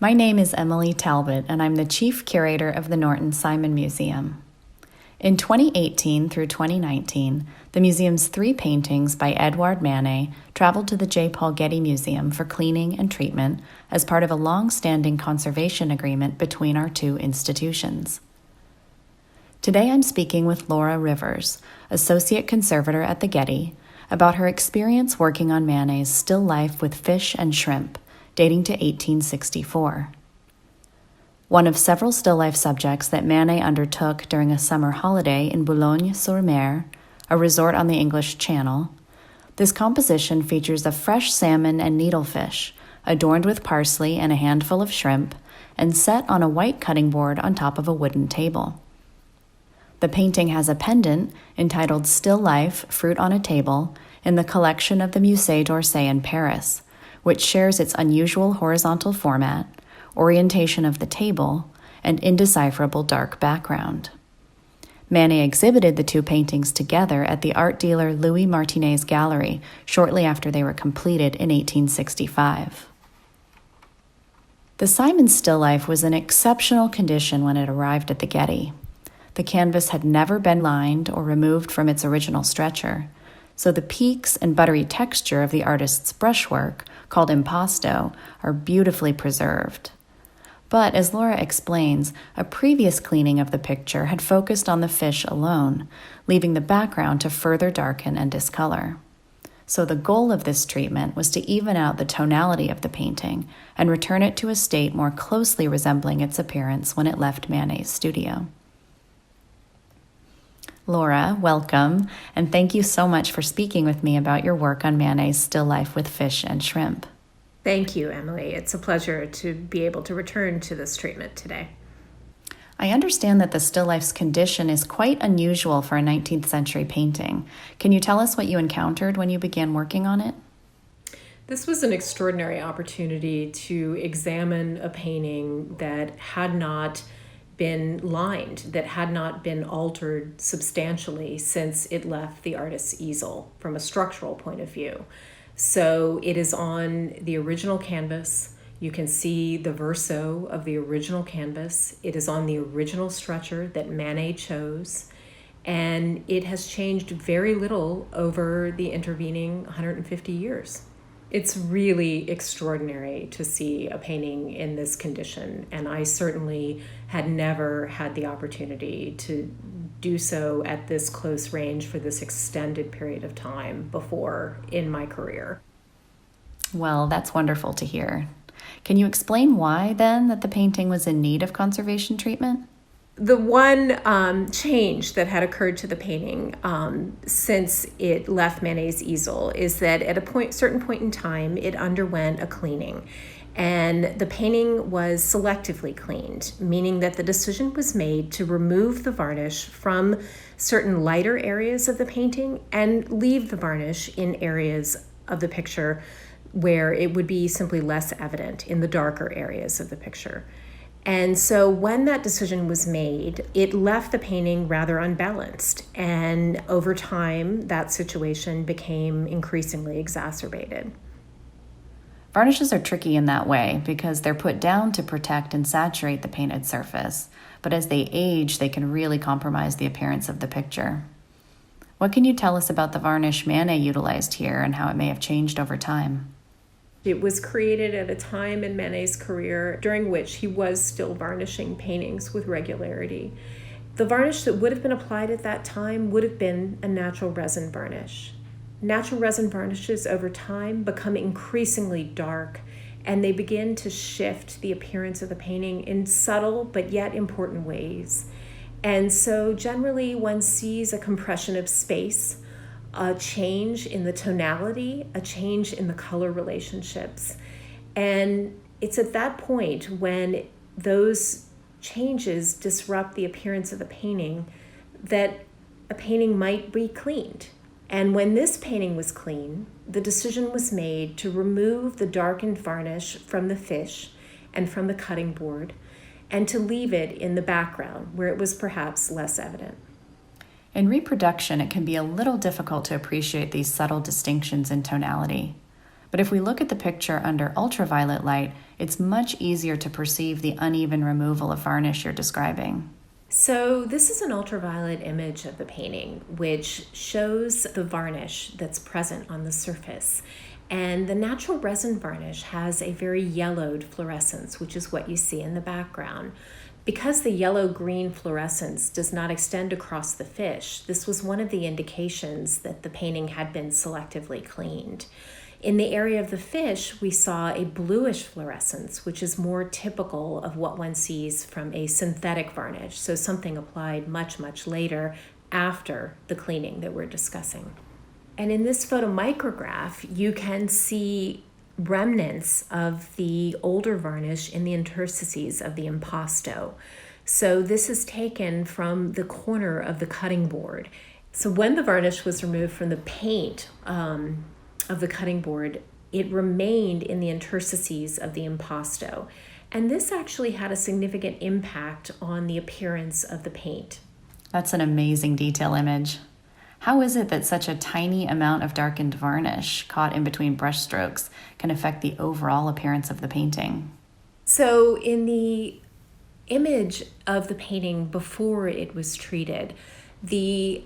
My name is Emily Talbot, and I'm the Chief Curator of the Norton Simon Museum. In 2018 through 2019, the museum's 3 paintings by Édouard Manet traveled to the J. Paul Getty Museum for cleaning and treatment as part of a long-standing conservation agreement between our 2 institutions. Today I'm speaking with Laura Rivers, Associate Conservator at the Getty, about her experience working on Manet's still life with fish and shrimp, dating to 1864. One of several still life subjects that Manet undertook during a summer holiday in Boulogne-sur-Mer, a resort on the English Channel, this composition features a fresh salmon and needlefish, adorned with parsley and a handful of shrimp, and set on a white cutting board on top of a wooden table. The painting has a pendant entitled Still Life, Fruit on a Table in the collection of the Musée d'Orsay in Paris, which shares its unusual horizontal format, orientation of the table, and indecipherable dark background. Manet exhibited the 2 paintings together at the art dealer Louis Martinet's gallery shortly after they were completed in 1865. The Simon still life was in exceptional condition when it arrived at the Getty. The canvas had never been lined or removed from its original stretcher, so the peaks and buttery texture of the artist's brushwork, called impasto, are beautifully preserved. But, as Laura explains, a previous cleaning of the picture had focused on the fish alone, leaving the background to further darken and discolor. So the goal of this treatment was to even out the tonality of the painting and return it to a state more closely resembling its appearance when it left Manet's studio. Laura, welcome, and thank you so much for speaking with me about your work on Manet's still life with fish and shrimp. Thank you, Emily. It's a pleasure to be able to return to this treatment today. I understand that the still life's condition is quite unusual for a 19th century painting. Can you tell us what you encountered when you began working on it? This was an extraordinary opportunity to examine a painting that had not been lined, that had not been altered substantially since it left the artist's easel from a structural point of view. So it is on the original canvas. You can see the verso of the original canvas. It is on the original stretcher that Manet chose, and it has changed very little over the intervening 150 years. It's really extraordinary to see a painting in this condition, and I certainly had never had the opportunity to do so at this close range for this extended period of time before in my career. Well, that's wonderful to hear. Can you explain why, then, that the painting was in need of conservation treatment? The one change that had occurred to the painting since it left Manet's easel is that at a certain point in time, it underwent a cleaning. And the painting was selectively cleaned, meaning that the decision was made to remove the varnish from certain lighter areas of the painting and leave the varnish in areas of the picture where it would be simply less evident in the darker areas of the picture. And so when that decision was made, it left the painting rather unbalanced. And over time, that situation became increasingly exacerbated. Varnishes are tricky in that way because they're put down to protect and saturate the painted surface, but as they age, they can really compromise the appearance of the picture. What can you tell us about the varnish Manet utilized here and how it may have changed over time? It was created at a time in Manet's career during which he was still varnishing paintings with regularity. The varnish that would have been applied at that time would have been a natural resin varnish. Natural resin varnishes over time become increasingly dark, and they begin to shift the appearance of the painting in subtle but yet important ways. And so generally one sees a compression of space, a change in the tonality, a change in the color relationships. And it's at that point when those changes disrupt the appearance of the painting that a painting might be cleaned. And when this painting was clean, the decision was made to remove the darkened varnish from the fish and from the cutting board and to leave it in the background where it was perhaps less evident. In reproduction, it can be a little difficult to appreciate these subtle distinctions in tonality. But if we look at the picture under ultraviolet light, it's much easier to perceive the uneven removal of varnish you're describing. So this is an ultraviolet image of the painting, which shows the varnish that's present on the surface. And the natural resin varnish has a very yellowed fluorescence, which is what you see in the background. Because the yellow-green fluorescence does not extend across the fish, this was one of the indications that the painting had been selectively cleaned. In the area of the fish, we saw a bluish fluorescence, which is more typical of what one sees from a synthetic varnish, so something applied much, much later after the cleaning that we're discussing. And in this photomicrograph, you can see remnants of the older varnish in the interstices of the impasto. So this is taken from the corner of the cutting board. So when the varnish was removed from the paint of the cutting board, it remained in the interstices of the impasto. And this actually had a significant impact on the appearance of the paint. That's an amazing detail image. How is it that such a tiny amount of darkened varnish caught in between brush strokes can affect the overall appearance of the painting? So in the image of the painting before it was treated, the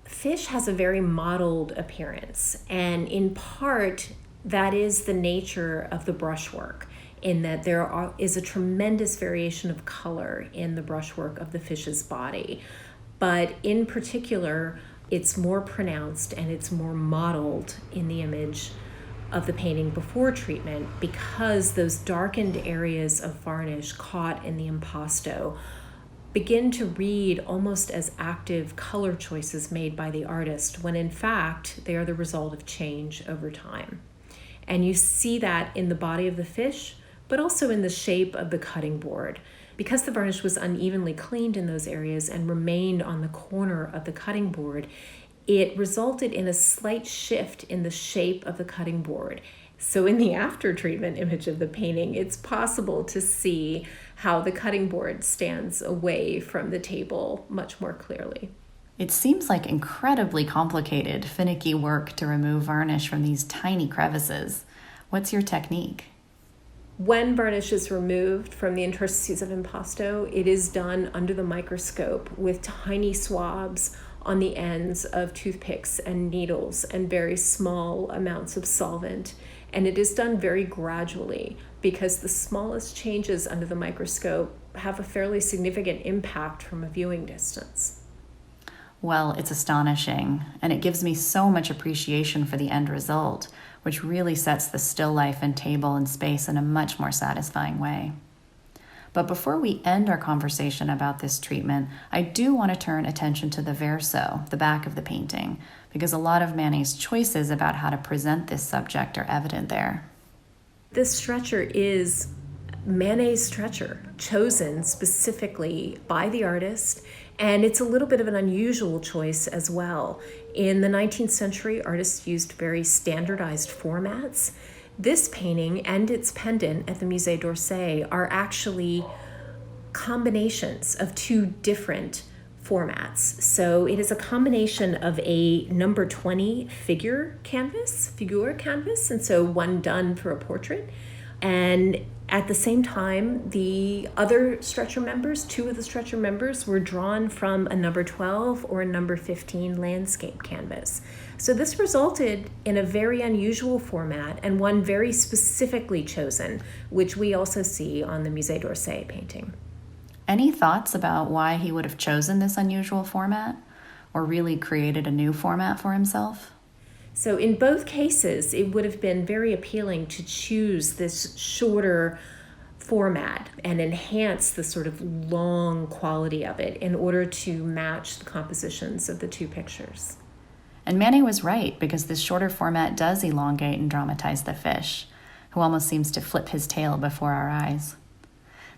fish has a very mottled appearance, and in part that is the nature of the brushwork, in that there is a tremendous variation of color in the brushwork of the fish's body. But in particular, it's more pronounced and it's more mottled in the image of the painting before treatment because those darkened areas of varnish caught in the impasto begin to read almost as active color choices made by the artist, when in fact they are the result of change over time. And you see that in the body of the fish, but also in the shape of the cutting board. Because the varnish was unevenly cleaned in those areas and remained on the corner of the cutting board, it resulted in a slight shift in the shape of the cutting board. So in the after treatment image of the painting, it's possible to see how the cutting board stands away from the table much more clearly. It seems like incredibly complicated, finicky work to remove varnish from these tiny crevices. What's your technique? When varnish is removed from the interstices of impasto, it is done under the microscope with tiny swabs on the ends of toothpicks and needles and very small amounts of solvent. And it is done very gradually because the smallest changes under the microscope have a fairly significant impact from a viewing distance. Well, it's astonishing, and it gives me so much appreciation for the end result, which really sets the still life and table and space in a much more satisfying way. But before we end our conversation about this treatment, I do want to turn attention to the verso, the back of the painting, because a lot of Manet's choices about how to present this subject are evident there. This stretcher is Manet's stretcher, chosen specifically by the artist, and it's a little bit of an unusual choice as well. In the 19th century, artists used very standardized formats. This painting and its pendant at the Musée d'Orsay are actually combinations of two different formats. So it is a combination of a number 20 figure canvas, and so one done for a portrait. And at the same time, the other stretcher members, two of the stretcher members, were drawn from a number 12 or a number 15 landscape canvas. So this resulted in a very unusual format and one very specifically chosen, which we also see on the Musée d'Orsay painting. Any thoughts about why he would have chosen this unusual format, or really created a new format for himself? So in both cases, it would have been very appealing to choose this shorter format and enhance the sort of long quality of it in order to match the compositions of the two pictures. And Manet was right, because this shorter format does elongate and dramatize the fish, who almost seems to flip his tail before our eyes.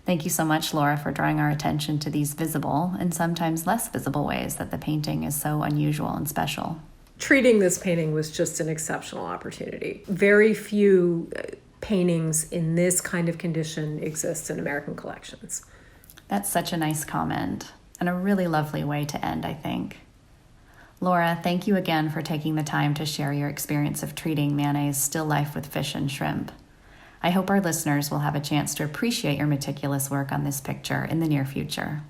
Thank you so much, Laura, for drawing our attention to these visible and sometimes less visible ways that the painting is so unusual and special. Treating this painting was just an exceptional opportunity. Very few paintings in this kind of condition exist in American collections. That's such a nice comment, and a really lovely way to end, I think. Laura, thank you again for taking the time to share your experience of treating Manet's still life with fish and shrimp. I hope our listeners will have a chance to appreciate your meticulous work on this picture in the near future.